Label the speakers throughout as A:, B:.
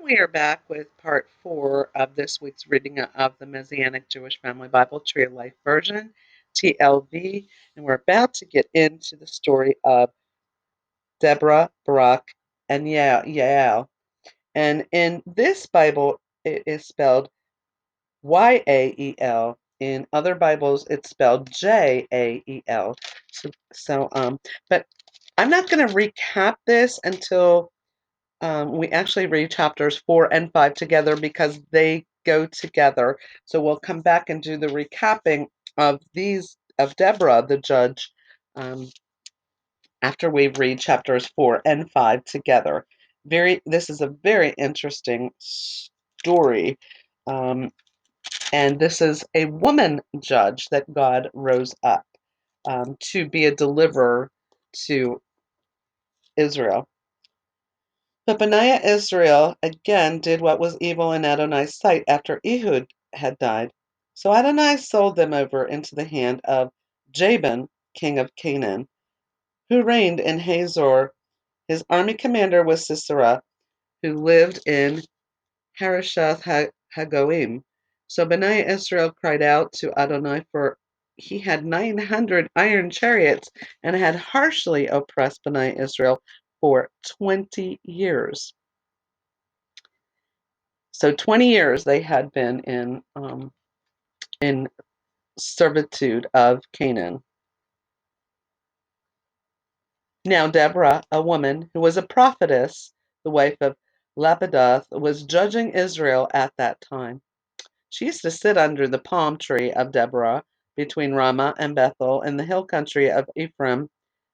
A: We are back with part 4 of this week's reading of the Messianic Jewish Family Bible Tree of Life version, TLV, and we're about to get into the story of Deborah, Barak, and Yael. And in this Bible, it is spelled Yael. In other Bibles, it's spelled Jael. But I'm not going to recap this until we actually read chapters 4 and 5 together because they go together. So we'll come back and do the recapping of Deborah, the judge, after we read chapters 4 and 5 together. This is a very interesting story. And this is a woman judge that God rose up to be a deliverer to Israel. But Benaiah Israel again did what was evil in Adonai's sight after Ehud had died. So Adonai sold them over into the hand of Jabin, king of Canaan, who reigned in Hazor. His army commander was Sisera, who lived in Harosheth Hagoim. So Benaiah Israel cried out to Adonai, for he had 900 iron chariots and had harshly oppressed Benaiah Israel for 20 years. So 20 years they had been in servitude of Canaan. Now Deborah, a woman who was a prophetess, the wife of Lapidoth, was judging Israel at that time. She used to sit under the palm tree of Deborah between Ramah and Bethel in the hill country of Ephraim,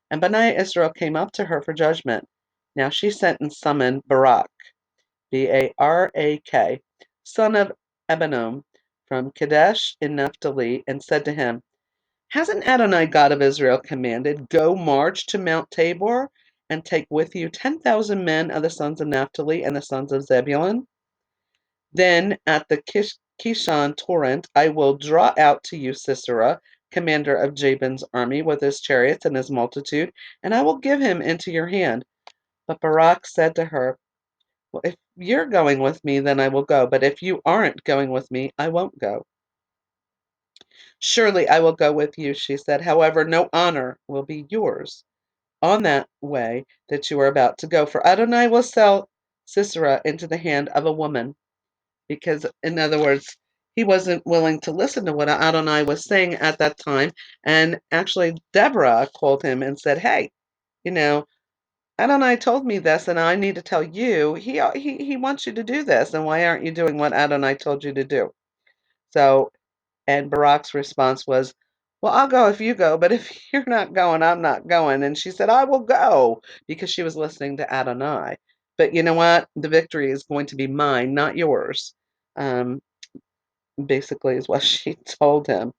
A: and Benaiah Israel came up to her for judgment. Now she sent and summoned Barak, Barak, son of Abinom, from Kadesh in Naphtali, and said to him, Hasn't Adonai God of Israel commanded, Go march to Mount Tabor, and take with you 10,000 men of the sons of Naphtali and the sons of Zebulun? Then at the Kishon torrent I will draw out to you Sisera, commander of Jabin's army, with his chariots and his multitude, and I will give him into your hand. But Barak said to her, Well, if you're going with me, then I will go, but if you aren't going with me, I won't go. Surely I will go with you, she said. However, no honor will be yours on that way that you are about to go, for Adonai will sell Sisera into the hand of a woman. Because, in other words, he wasn't willing to listen to what Adonai was saying at that time. And actually, Deborah called him and said, Hey, you know, Adonai told me this, and I need to tell you, he wants you to do this, and why aren't you doing what Adonai told you to do? So, and Barak's response was, Well, I'll go if you go, but if you're not going, I'm not going. And she said, I will go, because she was listening to Adonai. But you know what? The victory is going to be mine, not yours. Basically, is what she told him.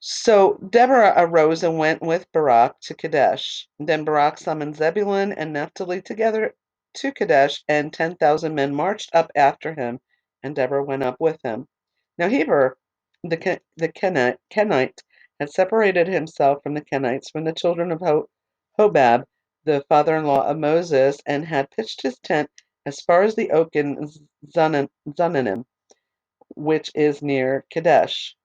A: So Deborah arose and went with Barak to Kadesh. Then Barak summoned Zebulun and Naphtali together to Kadesh, and 10,000 men marched up after him, and Deborah went up with him. Now Heber, the Kenite, had separated himself from the Kenites, from the children of Hobab, the father-in-law of Moses, and had pitched his tent as far as the oak in Zananim, which is near Kadesh.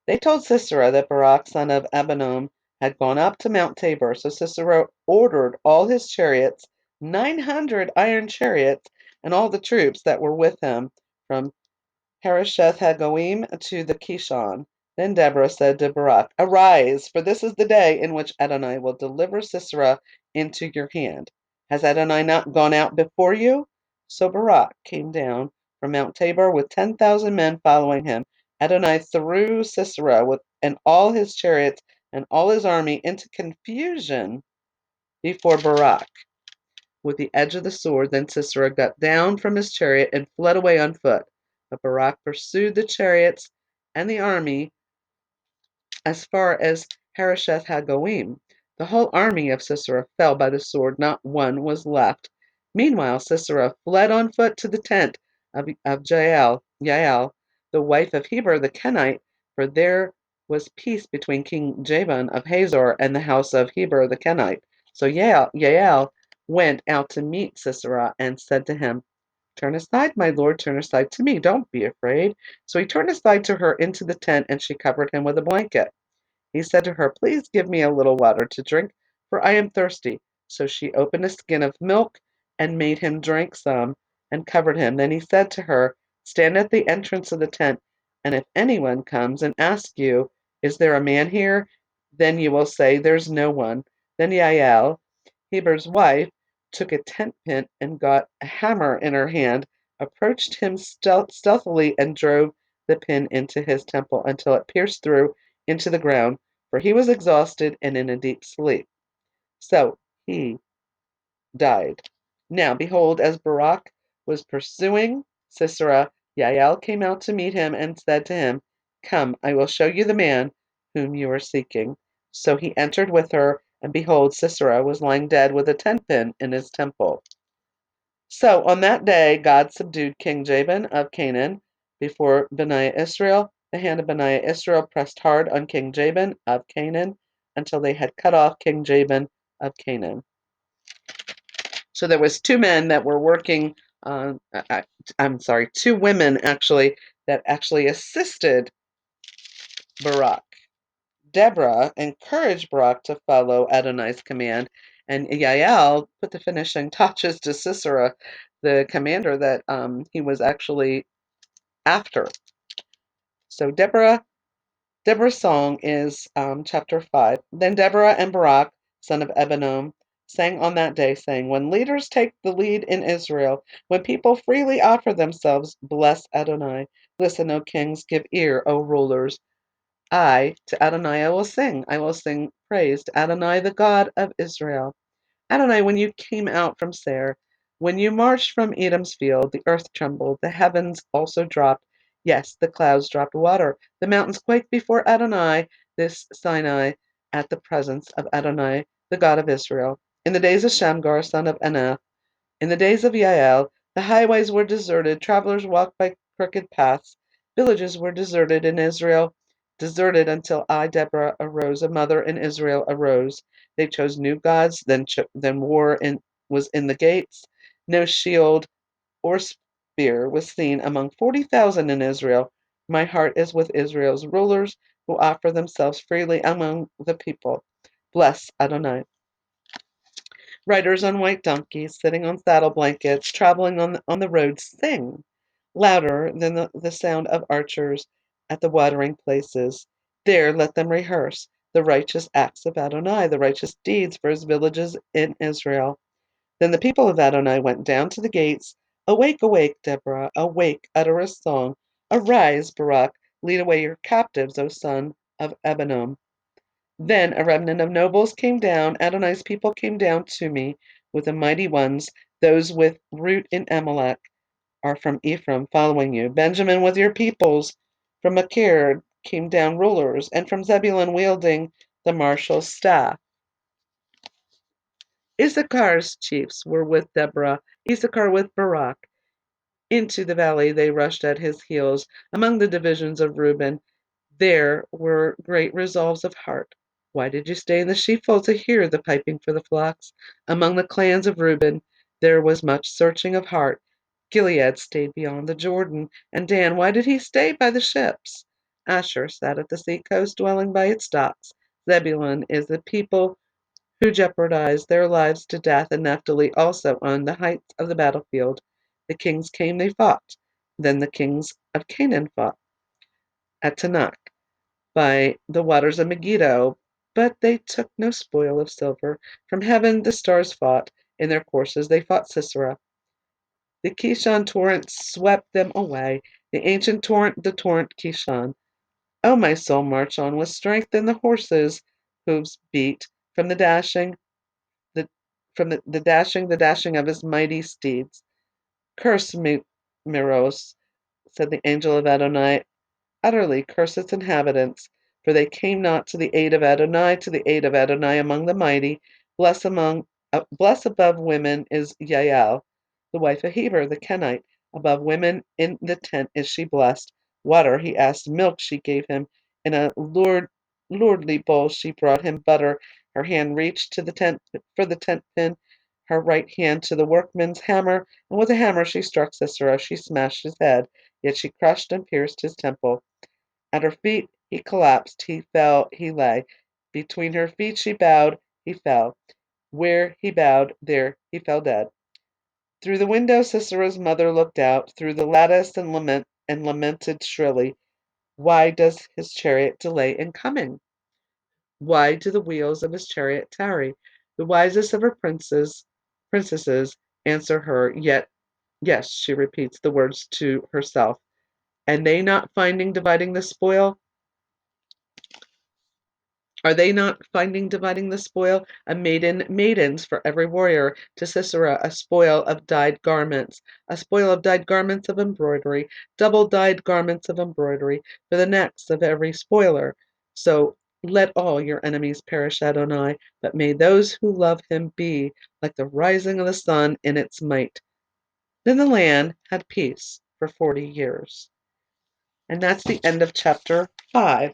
A: They told Sisera that Barak son of Abinom had gone up to Mount Tabor, so Sisera ordered all his chariots, 900 iron chariots, and all the troops that were with him from Harosheth Hagoim to the Kishon. Then Deborah said to Barak, Arise, for this is the day in which Adonai will deliver Sisera into your hand. Has Adonai not gone out before you? So Barak came down from Mount Tabor with 10,000 men following him. Adonai threw Sisera and all his chariots and all his army into confusion before Barak with the edge of the sword. Then Sisera got down from his chariot and fled away on foot. But Barak pursued the chariots and the army as far as Harosheth Hagoim. The whole army of Sisera fell by the sword, not one was left. Meanwhile, Sisera fled on foot to the tent of Yael, the wife of Heber the Kenite, for there was peace between King Jabin of Hazor and the house of Heber the Kenite. So Yael went out to meet Sisera and said to him, "Turn aside, my lord, turn aside to me. Don't be afraid." So he turned aside to her into the tent, and she covered him with a blanket. He said to her, "Please give me a little water to drink, for I am thirsty." So she opened a skin of milk and made him drink some and covered him. Then he said to her, "Stand at the entrance of the tent, and if anyone comes and asks you, 'Is there a man here?' then you will say, 'There's no one.'" Then Yael, Heber's wife, took a tent pin and got a hammer in her hand, approached him stealthily, and drove the pin into his temple until it pierced through into the ground, for he was exhausted and in a deep sleep. So he died. Now, behold, as Barak was pursuing Sisera, Yael came out to meet him and said to him, "Come, I will show you the man whom you are seeking." So he entered with her, and behold, Sisera was lying dead with a tent pin in his temple. So on that day God subdued King Jabin of Canaan before Bani Israel. The hand of Bani Israel pressed hard on King Jabin of Canaan until they had cut off King Jabin of Canaan. So there was two men that were working on, I'm sorry, two women actually that actually assisted Barak. Deborah encouraged Barak to follow Adonai's command, and Yael put the finishing touches to Sisera, the commander that he was actually after. So Deborah's song is chapter 5. Then Deborah and Barak, son of Abinoam, sang on that day, saying, "When leaders take the lead in Israel, when people freely offer themselves, bless Adonai. Listen, O kings, give ear, O rulers. To Adonai I will sing. I will sing praise to Adonai, the God of Israel. Adonai, when you came out from Seir, when you marched from Edom's field, the earth trembled, the heavens also dropped. Yes, the clouds dropped water. The mountains quaked before Adonai, this Sinai, at the presence of Adonai, the God of Israel. In the days of Shamgar, son of Anath, in the days of Yael, the highways were deserted, travelers walked by crooked paths. Villages were deserted in Israel, deserted until I, Deborah, arose. A mother in Israel arose. They chose new gods, then was in the gates. No shield or spear was seen among 40,000 in Israel. My heart is with Israel's rulers who offer themselves freely among the people. Bless Adonai. Riders on white donkeys, sitting on saddle blankets, traveling on the roads, sing louder than the sound of archers at the watering places. There let them rehearse the righteous acts of Adonai, the righteous deeds for his villages in Israel. Then the people of Adonai went down to the gates. Awake, awake, Deborah, awake, utter a song. Arise, Barak, lead away your captives, O son of Abinoam. Then a remnant of nobles came down. Adonai's people came down to me with the mighty ones. Those with root in Amalek are from Ephraim following you. Benjamin with your peoples. From Machir came down rulers, and from Zebulun wielding the marshal's staff. Issachar's chiefs were with Deborah, Issachar with Barak. Into the valley they rushed at his heels. Among the divisions of Reuben, there were great resolves of heart. Why did you stay in the sheepfold to hear the piping for the flocks? Among the clans of Reuben, there was much searching of heart. Gilead stayed beyond the Jordan, and Dan, why did he stay by the ships? Asher sat at the sea coast, dwelling by its docks. Zebulun is the people who jeopardized their lives to death, and Naphtali also on the heights of the battlefield. The kings came, they fought. Then the kings of Canaan fought at Tanakh by the waters of Megiddo, but they took no spoil of silver. From heaven the stars fought. In their courses they fought Sisera. The Kishon torrent swept them away. The ancient torrent, the torrent Kishon. O my soul, march on with strength, and the horses' hooves beat from the the dashing of his mighty steeds. Curse me, Meros, said the angel of Adonai. Utterly curse its inhabitants, for they came not to the aid of Adonai among the mighty. Bless above women is Yael, the wife of Heber the Kenite. Above women in the tent is she blessed. Water he asked, milk she gave him. In a lordly bowl she brought him butter. Her hand reached to the tent for the tent pin. her right hand to the workman's hammer, and with a hammer she struck Sisera. She smashed his head, yet she crushed and pierced his temple. At her feet he collapsed, he fell, he lay. Between her feet she bowed, he fell. Where he bowed, there he fell dead. Through the window Sisera's mother looked out, through the lattice, and lamented shrilly. Why does his chariot delay in coming? Why do the wheels of his chariot tarry? The wisest of her princesses answer her, yet yes, she repeats the words to herself. And they not finding dividing the spoil, Are they not finding dividing the spoil? Maidens for every warrior, to Sisera a spoil of dyed garments, a spoil of dyed garments of embroidery, double dyed garments of embroidery, for the necks of every spoiler. So let all your enemies perish, Adonai, but may those who love him be like the rising of the sun in its might. Then the land had peace for 40 years. And that's the end of chapter 5.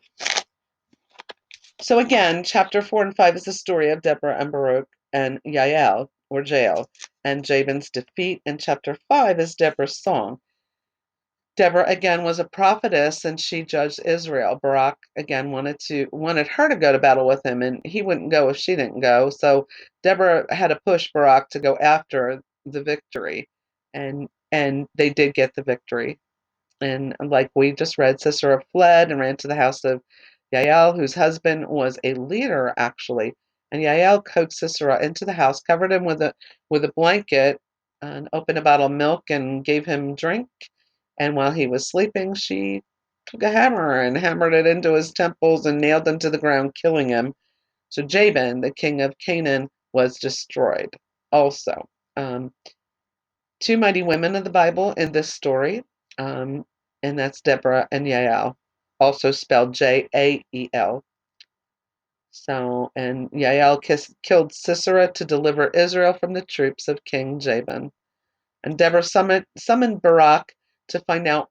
A: So again, chapter 4 and 5 is the story of Deborah and Barak and Yael, or Jael, and Jabin's defeat. And chapter 5 is Deborah's song. Deborah again was a prophetess, and she judged Israel. Barak again wanted her to go to battle with him, and he wouldn't go if she didn't go. So Deborah had to push Barak to go after the victory, and they did get the victory. And like we just read, Sisera fled and ran to the house of Yael, whose husband was a leader, actually. And Yael coaxed Sisera into the house, covered him with a blanket, and opened a bottle of milk and gave him drink. And while he was sleeping, she took a hammer and hammered it into his temples and nailed him to the ground, killing him. So Jabin, the king of Canaan, was destroyed. Also, two mighty women of the Bible in this story, um, and that's Deborah and Yael, also spelled Jael. So, and Yael killed Sisera to deliver Israel from the troops of King Jabin. And Deborah summoned Barak to find out,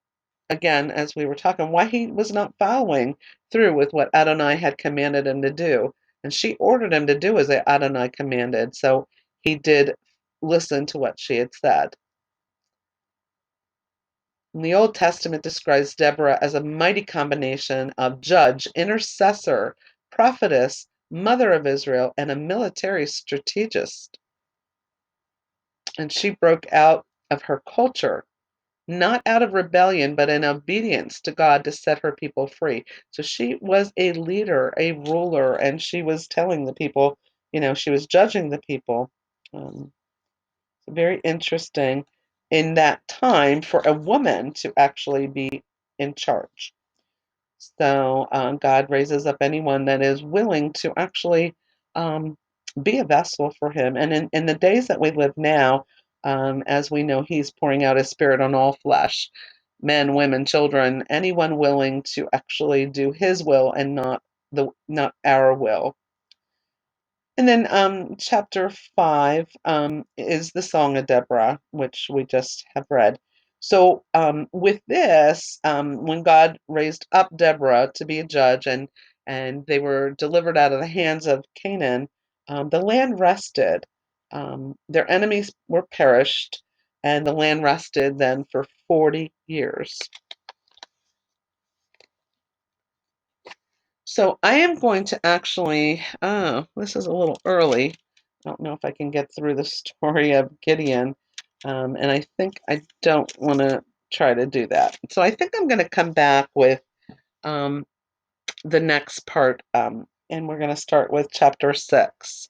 A: again, as we were talking, why he was not following through with what Adonai had commanded him to do. And she ordered him to do as Adonai commanded. So he did listen to what she had said. And the Old Testament describes Deborah as a mighty combination of judge, intercessor, prophetess, mother of Israel, and a military strategist. And she broke out of her culture, not out of rebellion, but in obedience to God to set her people free. So she was a leader, a ruler, and she was telling the people, she was judging the people. Very interesting in that time for a woman to actually be in charge. So God raises up anyone that is willing to actually be a vessel for Him. And in the days that we live now, as we know, He's pouring out His Spirit on all flesh, men, women, children, anyone willing to actually do His will and not our will. And then chapter 5 is the Song of Deborah, which we just have read. So with this, when God raised up Deborah to be a judge and they were delivered out of the hands of Canaan, the land rested. Their enemies were perished, and the land rested then for 40 years. So I am going to actually, this is a little early. I don't know if I can get through the story of Gideon. And I think I don't want to try to do that. So I think I'm going to come back with the next part. And we're going to start with chapter 6.